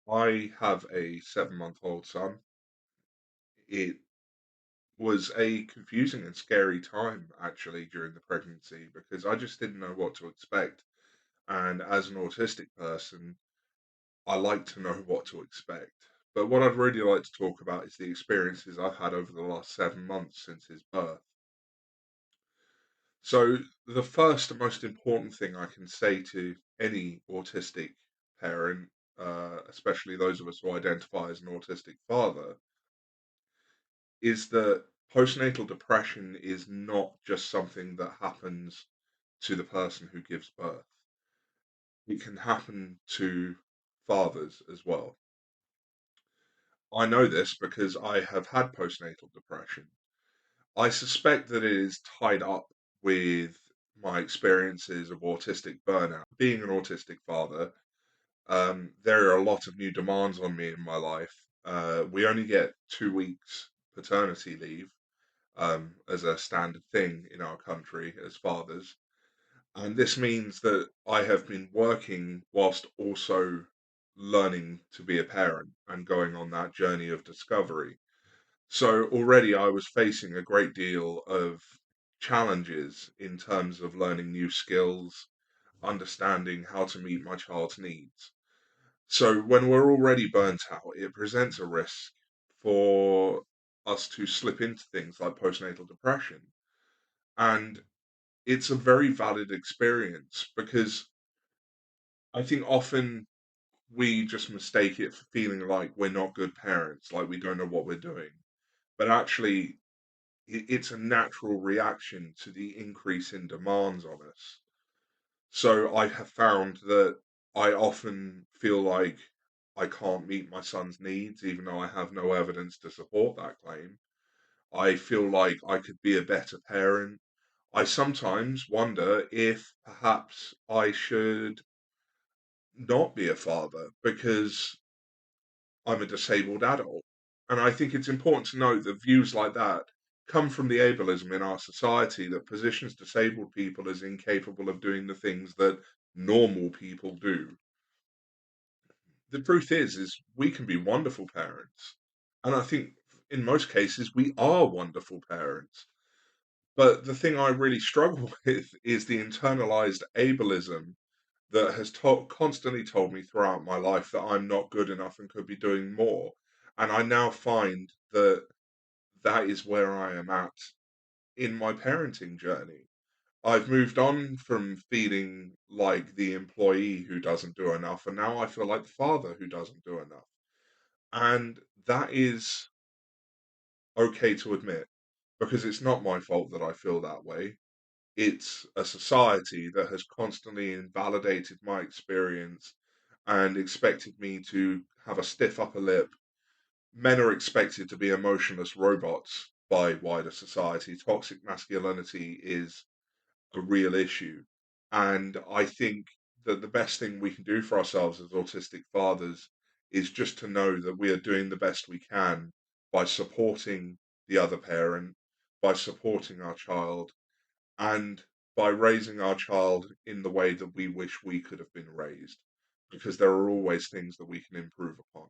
I have a 7-month-old son. It was a confusing and scary time actually during the pregnancy because I just didn't know what to expect. And as an autistic person, I like to know what to expect. But what I'd really like to talk about is the experiences I've had over the last 7 months since his birth. So, the first and most important thing I can say to any autistic parent, especially those of us who identify as an autistic father, is that postnatal depression is not just something that happens to the person who gives birth. It can happen to fathers as well. I know this because I have had postnatal depression. I suspect that it is tied up with my experiences of autistic burnout. Being an autistic father, there are a lot of new demands on me in my life. We only get 2 weeks paternity leave, as a standard thing in our country as fathers. And this means that I have been working whilst also learning to be a parent and going on that journey of discovery. So already I was facing a great deal of challenges in terms of learning new skills, understanding how to meet my child's needs. So when we're already burnt out, it presents a risk for us to slip into things like postnatal depression. And it's a very valid experience because I think often we just mistake it for feeling like we're not good parents, like we don't know what we're doing. But actually, it's a natural reaction to the increase in demands on us. So I have found that I often feel like I can't meet my son's needs, even though I have no evidence to support that claim. I feel like I could be a better parent. I sometimes wonder if perhaps I should not be a father because I'm a disabled adult. And I think it's important to note that views like that come from the ableism in our society that positions disabled people as incapable of doing the things that normal people do. The truth is we can be wonderful parents. And I think in most cases we are wonderful parents. But the thing I really struggle with is the internalized ableism that has constantly told me throughout my life that I'm not good enough and could be doing more. And I now find that that is where I am at in my parenting journey. I've moved on from feeling like the employee who doesn't do enough, and now I feel like the father who doesn't do enough. And that is okay to admit because it's not my fault that I feel that way. It's a society that has constantly invalidated my experience and expected me to have a stiff upper lip. Men are expected to be emotionless robots by wider society. Toxic masculinity is a real issue. And I think that the best thing we can do for ourselves as autistic fathers is just to know that we are doing the best we can by supporting the other parent, by supporting our child, and by raising our child in the way that we wish we could have been raised, because there are always things that we can improve upon.